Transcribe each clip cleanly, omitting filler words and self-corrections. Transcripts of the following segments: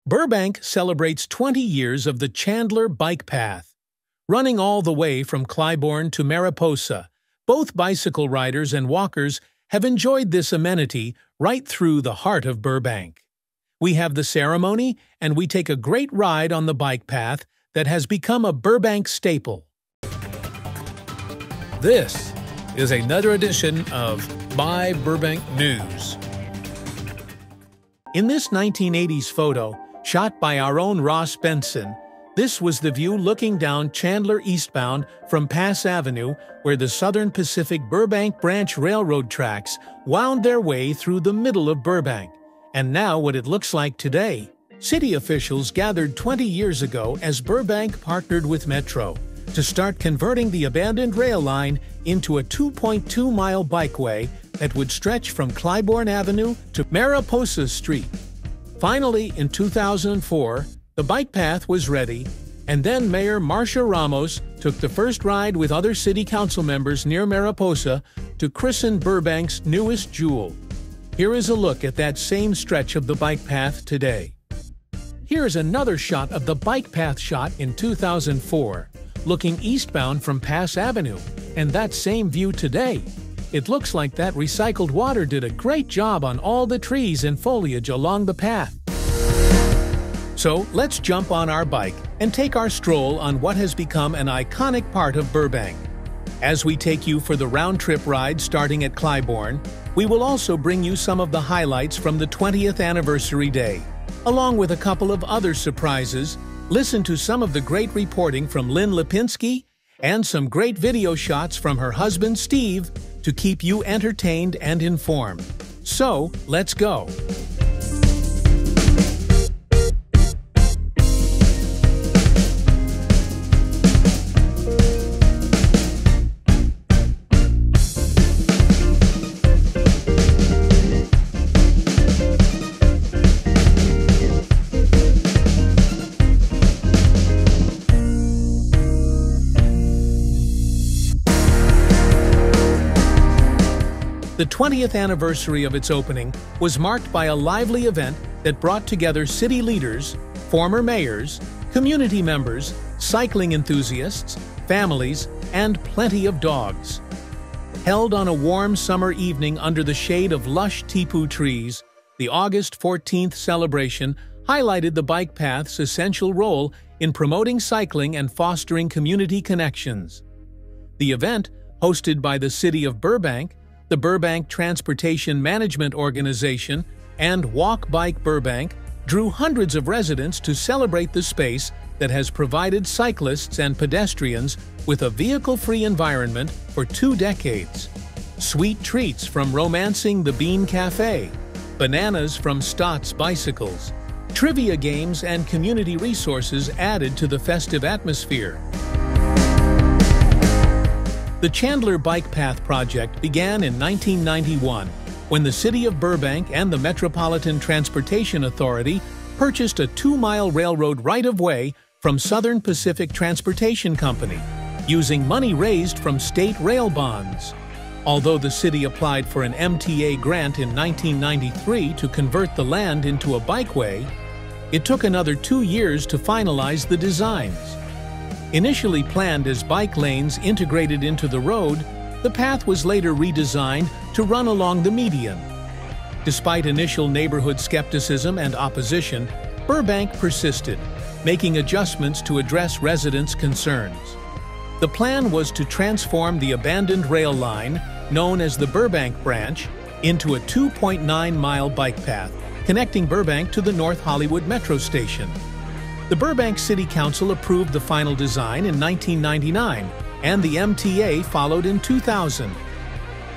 Burbank celebrates 20 years of the Chandler Bike Path. Running all the way from Clybourne to Mariposa, both bicycle riders and walkers have enjoyed this amenity right through the heart of Burbank. We have the ceremony, and we take a great ride on the bike path that has become a Burbank staple. This is another edition of My Burbank News. In this 1980s photo, shot by our own Ross Benson, this was the view looking down Chandler eastbound from Pass Avenue, where the Southern Pacific Burbank Branch railroad tracks wound their way through the middle of Burbank. And now what it looks like today. City officials gathered 20 years ago as Burbank partnered with Metro to start converting the abandoned rail line into a 2.2-mile bikeway that would stretch from Clybourne Avenue to Mariposa Street. Finally, in 2004, the bike path was ready, and then Mayor Marcia Ramos took the first ride with other city council members near Mariposa to christen Burbank's newest jewel. Here is a look at that same stretch of the bike path today. Here is another shot of the bike path shot in 2004, looking eastbound from Pass Avenue, and that same view today. It looks like that recycled water did a great job on all the trees and foliage along the path. So let's jump on our bike and take our stroll on what has become an iconic part of Burbank. As we take you for the round-trip ride starting at Clybourne, we will also bring you some of the highlights from the 20th anniversary day. Along with a couple of other surprises, listen to some of the great reporting from Lynn Lipinski and some great video shots from her husband Steve to keep you entertained and informed. So, let's go! The 20th anniversary of its opening was marked by a lively event that brought together city leaders, former mayors, community members, cycling enthusiasts, families, and plenty of dogs. Held on a warm summer evening under the shade of lush Tipu trees, the August 14th celebration highlighted the bike path's essential role in promoting cycling and fostering community connections. The event, hosted by the City of Burbank, the Burbank Transportation Management Organization, and Walk Bike Burbank, drew hundreds of residents to celebrate the space that has provided cyclists and pedestrians with a vehicle-free environment for 2 decades. Sweet treats from Romancing the Bean Cafe, bananas from Stott's Bicycles, trivia games and community resources added to the festive atmosphere. The Chandler Bike Path project began in 1991 when the City of Burbank and the Metropolitan Transportation Authority purchased a 2-mile railroad right-of-way from Southern Pacific Transportation Company, using money raised from state rail bonds. Although the city applied for an MTA grant in 1993 to convert the land into a bikeway, it took another 2 years to finalize the designs. Initially planned as bike lanes integrated into the road, the path was later redesigned to run along the median. Despite initial neighborhood skepticism and opposition, Burbank persisted, making adjustments to address residents' concerns. The plan was to transform the abandoned rail line, known as the Burbank Branch, into a 2.9-mile bike path, connecting Burbank to the North Hollywood Metro Station. The Burbank City Council approved the final design in 1999, and the MTA followed in 2000.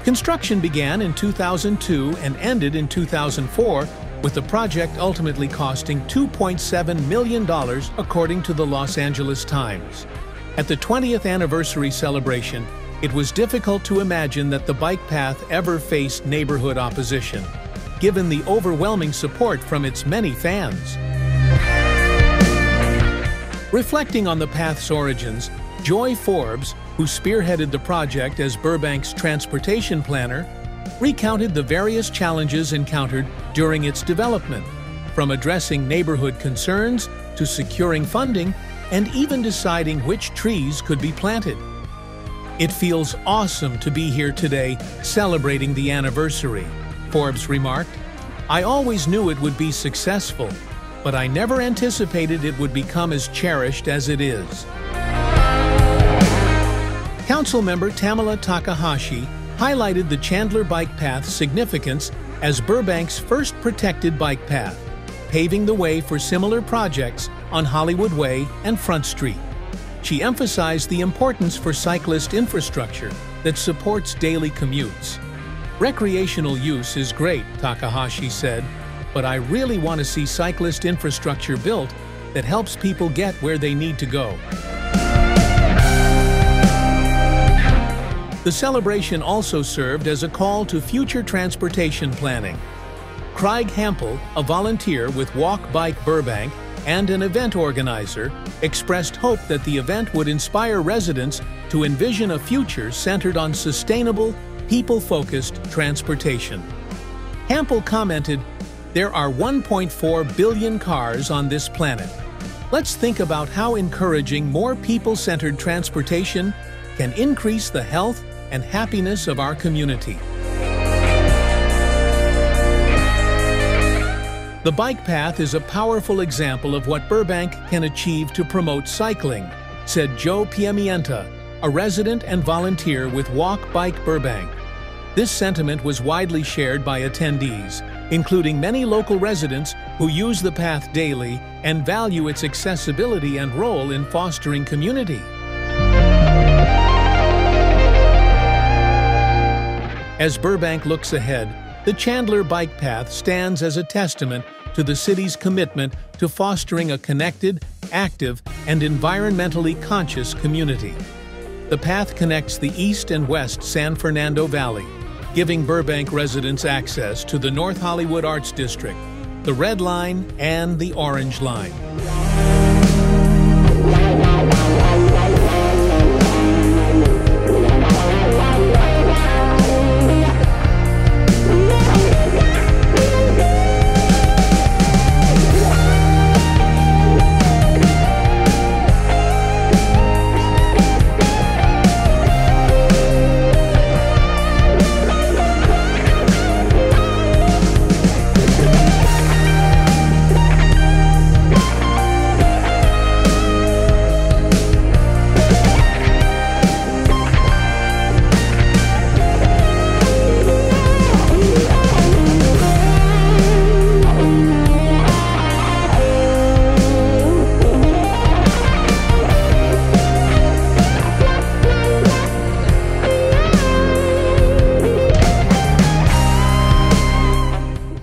Construction began in 2002 and ended in 2004, with the project ultimately costing $2.7 million, according to the Los Angeles Times. At the 20th anniversary celebration, it was difficult to imagine that the bike path ever faced neighborhood opposition, given the overwhelming support from its many fans. Reflecting on the path's origins, Joy Forbes, who spearheaded the project as Burbank's transportation planner, recounted the various challenges encountered during its development, from addressing neighborhood concerns to securing funding and even deciding which trees could be planted. It feels awesome to be here today celebrating the anniversary, Forbes remarked. I always knew it would be successful, but I never anticipated it would become as cherished as it is. Councilmember Tamala Takahashi highlighted the Chandler Bike Path's significance as Burbank's first protected bike path, paving the way for similar projects on Hollywood Way and Front Street. She emphasized the importance for cyclist infrastructure that supports daily commutes. Recreational use is great, Takahashi said, but I really want to see cyclist infrastructure built that helps people get where they need to go. The celebration also served as a call to future transportation planning. Craig Hampel, a volunteer with Walk Bike Burbank and an event organizer, expressed hope that the event would inspire residents to envision a future centered on sustainable, people-focused transportation. Hampel commented, "There are 1.4 billion cars on this planet. Let's think about how encouraging more people-centered transportation can increase the health and happiness of our community." The bike path is a powerful example of what Burbank can achieve to promote cycling, said Joe Piamienta, a resident and volunteer with Walk Bike Burbank. This sentiment was widely shared by attendees, including many local residents who use the path daily and value its accessibility and role in fostering community. As Burbank looks ahead, the Chandler Bike Path stands as a testament to the city's commitment to fostering a connected, active, and environmentally conscious community. The path connects the East and West San Fernando Valley, giving Burbank residents access to the North Hollywood Arts District, the Red Line, and the Orange Line.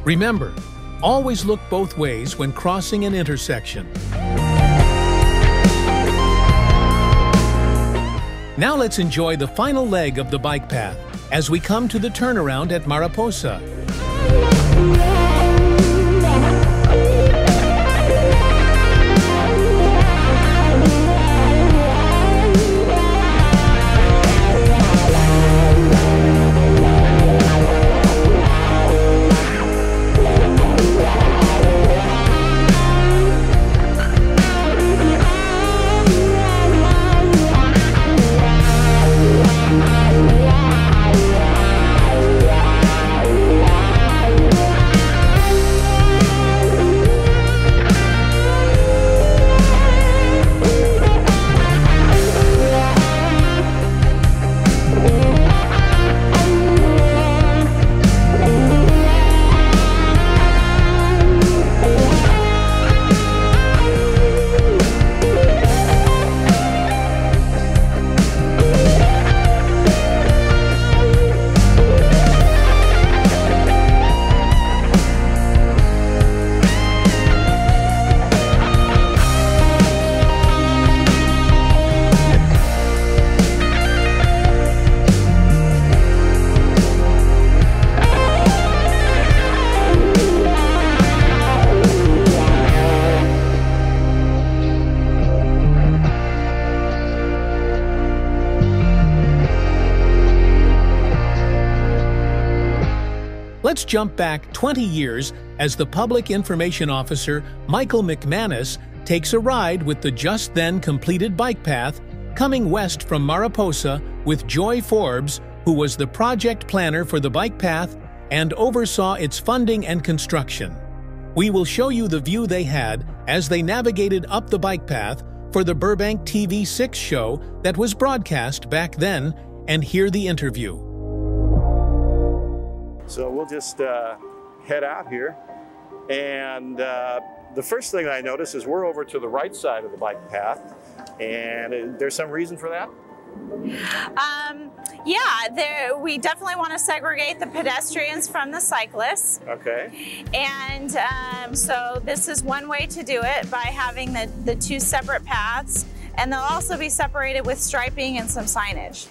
Remember, always look both ways when crossing an intersection. Now let's enjoy the final leg of the bike path as we come to the turnaround at Mariposa. Let's jump back 20 years as the Public Information Officer, Michael McManus, takes a ride with the just then completed bike path coming west from Mariposa with Joy Forbes, who was the project planner for the bike path and oversaw its funding and construction. We will show you the view they had as they navigated up the bike path for the Burbank TV6 show that was broadcast back then, and hear the interview. So we'll just head out here, and the first thing I notice is we're over to the right side of the bike path, and there's some reason for that? Yeah, we definitely want to segregate the pedestrians from the cyclists. Okay. And so this is one way to do it, by having the two separate paths, and they'll also be separated with striping and some signage.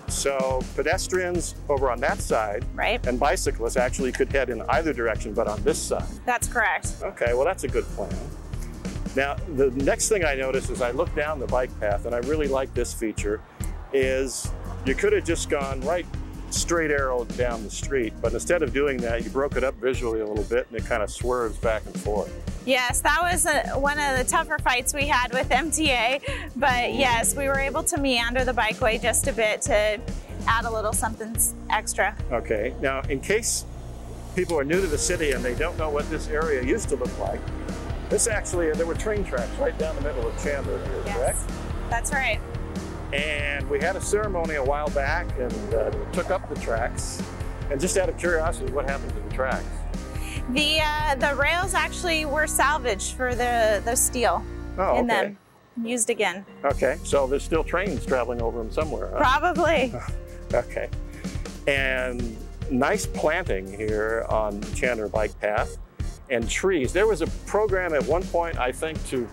So pedestrians over on that side, right, and bicyclists actually could head in either direction, but on this side. That's correct. Okay, well that's a good plan. Now, the next thing I noticed as I look down the bike path, and I really like this feature, is you could have just gone right straight arrow down the street, but instead of doing that, you broke it up visually a little bit, and it kind of swerves back and forth. Yes, that was one of the tougher fights we had with MTA, but yes, we were able to meander the bikeway just a bit to add a little something extra. Okay, now in case people are new to the city and they don't know what this area used to look like, this actually, there were train tracks right down the middle of Chandler here, yes, correct? That's right. And we had a ceremony a while back and took up the tracks. And just out of curiosity, what happened to the tracks? The rails actually were salvaged for the steel in them, used again. Okay, so there's still trains traveling over them somewhere, huh? Probably. Okay. And nice planting here on Chandler Bike Path. And trees. There was a program at one point, I think, to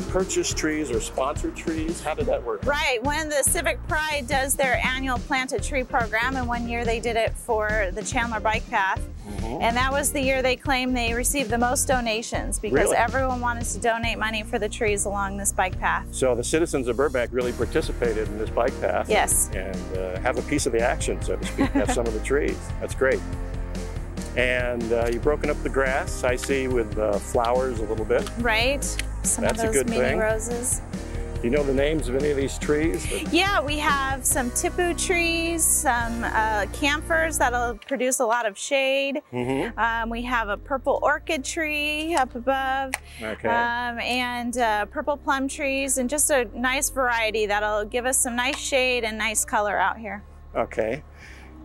purchase trees or sponsor trees. How did that work? Right. When the Civic Pride does their annual Plant a Tree program, and one year they did it for the Chandler Bike Path. And that was the year they claimed they received the most donations, because everyone wanted to donate money for the trees along this bike path. So the citizens of Burbank really participated in this bike path. Yes. And have a piece of the action, so to speak, have some of the trees. That's great. And you've broken up the grass, I see, with flowers a little bit. Right. Some of those mini roses. Do you know the names of any of these trees? Yeah, we have some Tipu trees, some camphors that'll produce a lot of shade. We have a purple orchid tree up above. Okay. And purple plum trees, and just a nice variety that'll give us some nice shade and nice color out here. Okay.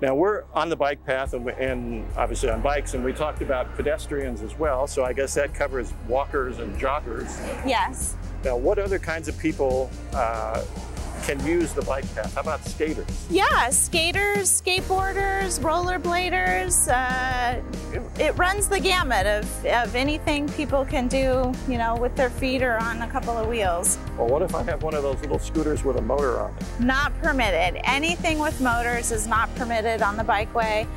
Now we're on the bike path and obviously on bikes, and we talked about pedestrians as well, so I guess that covers walkers and joggers. Yes. Now what other kinds of people can use the bike path? How about skaters? Yeah, skaters, skateboarders, rollerbladers. It runs the gamut of anything people can do, you know, with their feet or on a couple of wheels. Well, what if I have one of those little scooters with a motor on it? Not permitted. Anything with motors is not permitted on the bikeway.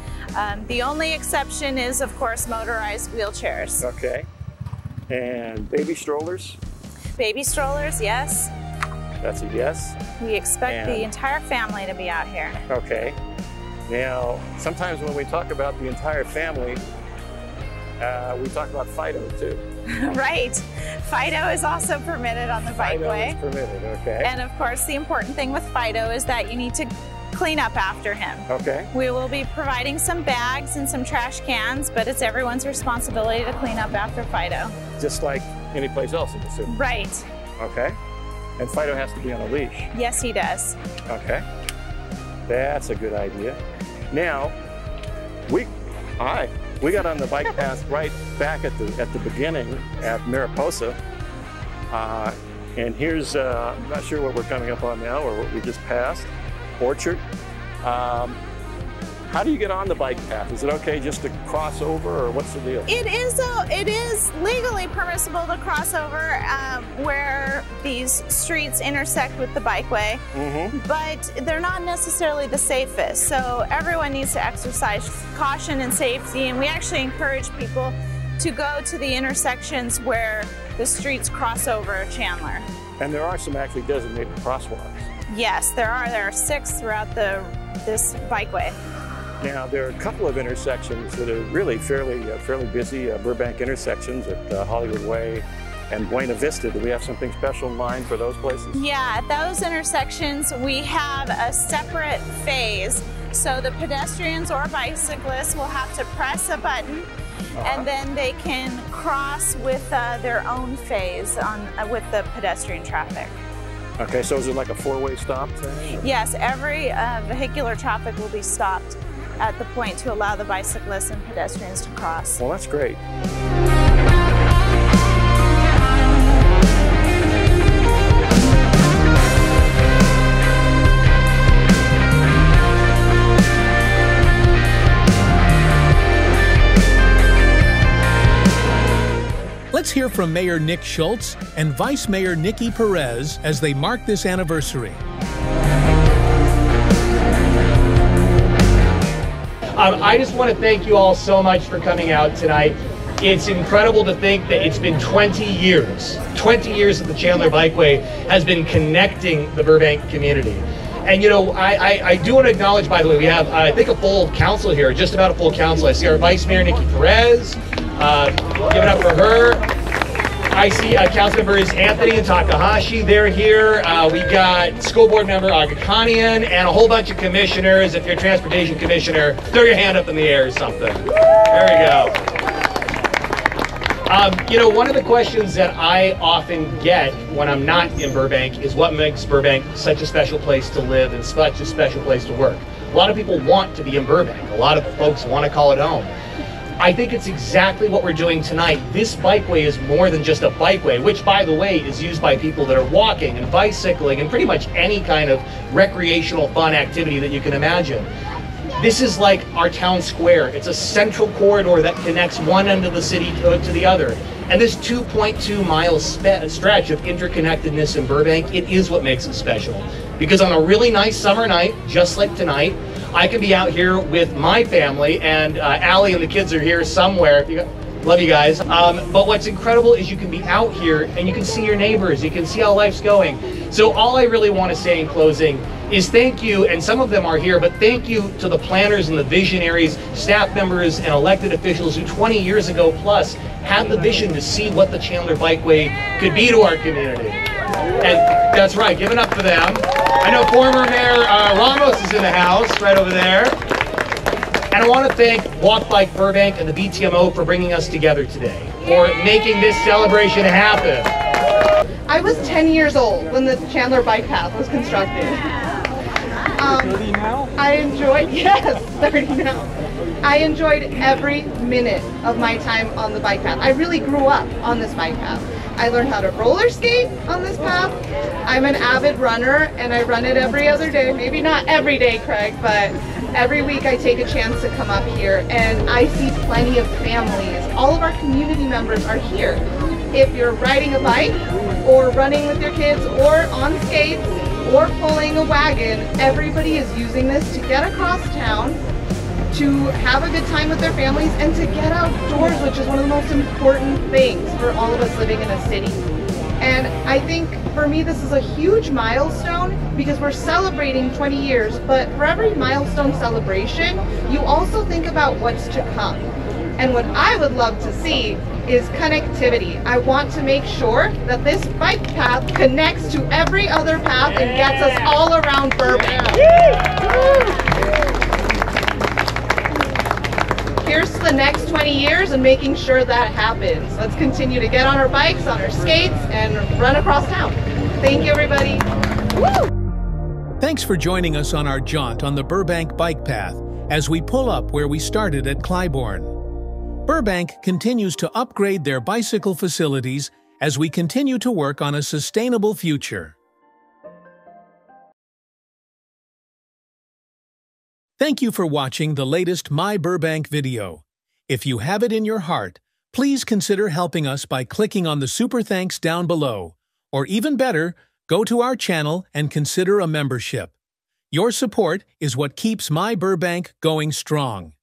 The only exception is, of course, motorized wheelchairs. Okay. And baby strollers? Baby strollers, yes. That's a yes. We expect the entire family to be out here. Okay. Now, sometimes when we talk about the entire family, we talk about Fido too. Right. Fido is also permitted on the bikeway. Fido is permitted, okay. And of course, the important thing with Fido is that you need to clean up after him. Okay. We will be providing some bags and some trash cans, but it's everyone's responsibility to clean up after Fido. Just like any place else in the city. Right. Okay. And Fido has to be on a leash. Yes, he does. Okay. That's a good idea. Now, we got on the bike path right back at the beginning at Mariposa. And here's, I'm not sure what we're coming up on now or what we just passed, Orchard. How do you get on the bike path? Is it okay just to cross over, or what's the deal? It is legally permissible to cross over where these streets intersect with the bikeway, but they're not necessarily the safest. So everyone needs to exercise caution and safety, and we actually encourage people to go to the intersections where the streets cross over Chandler. And there are some actually designated crosswalks. Yes, there are. There are 6 throughout this bikeway. Now, there are a couple of intersections that are really fairly busy, Burbank intersections at Hollywood Way and Buena Vista. Do we have something special in mind for those places? Yeah, at those intersections, we have a separate phase. So the pedestrians or bicyclists will have to press a button, and then they can cross with their own phase with the pedestrian traffic. Okay, so is it like a four-way stop thing? Yes, every vehicular traffic will be stopped at the point to allow the bicyclists and pedestrians to cross. Well, that's great. Let's hear from Mayor Nick Schultz and Vice Mayor Nikki Perez as they mark this anniversary. I just want to thank you all so much for coming out tonight. It's incredible to think that it's been 20 years that the Chandler Bikeway has been connecting the Burbank community. And you know, I do want to acknowledge, by the way, we have, I think, a full council here, just about a full council. I see our Vice Mayor Nikki Perez, give it up for her. I see council members Anthony and Takahashi, they're here. We got school board member Agakanian and a whole bunch of commissioners. If you're a transportation commissioner, throw your hand up in the air or something. There we go. You know, one of the questions that I often get when I'm not in Burbank is what makes Burbank such a special place to live and such a special place to work. A lot of people want to be in Burbank. A lot of folks want to call it home. I think it's exactly what we're doing tonight. This bikeway is more than just a bikeway, which, by the way, is used by people that are walking and bicycling and pretty much any kind of recreational fun activity that you can imagine. This is like our town square. It's a central corridor that connects one end of the city to the other. And this 2.2 mile stretch of interconnectedness in Burbank, it is what makes it special. Because on a really nice summer night, just like tonight, I can be out here with my family, and Allie and the kids are here somewhere. Love you guys. But what's incredible is you can be out here and you can see your neighbors. You can see how life's going. So all I really want to say in closing is thank you, and some of them are here, but thank you to the planners and the visionaries, staff members and elected officials who 20 years ago plus had the vision to see what the Chandler Bikeway could be to our community. And that's right, give it up for them. I know former Mayor Ramos is in the house, right over there. And I want to thank Walk Bike Burbank and the BTMO for bringing us together today, for making this celebration happen. I was 10 years old when the Chandler Bike Path was constructed. 30 now? I enjoyed, yes, 30 now. I enjoyed every minute of my time on the bike path. I really grew up on this bike path. I learned how to roller skate on this path. I'm an avid runner and I run it every other day. Maybe not every day, Craig, but every week I take a chance to come up here and I see plenty of families. All of our community members are here. If you're riding a bike or running with your kids or on skates or pulling a wagon, everybody is using this to get across town, to have a good time with their families, and to get outdoors, which is one of the most important things for all of us living in a city. And I think for me this is a huge milestone because we're celebrating 20 years, but for every milestone celebration, you also think about what's to come. And what I would love to see is connectivity. I want to make sure that this bike path connects to every other path and gets us all around Burbank. Here's to the next 20 years and making sure that happens. Let's continue to get on our bikes, on our skates, and run across town. Thank you, everybody. Woo! Thanks for joining us on our jaunt on the Burbank Bike Path as we pull up where we started at Clybourne. Burbank continues to upgrade their bicycle facilities as we continue to work on a sustainable future. Thank you for watching the latest My Burbank video. If you have it in your heart, please consider helping us by clicking on the super thanks down below. Or even better, go to our channel and consider a membership. Your support is what keeps My Burbank going strong.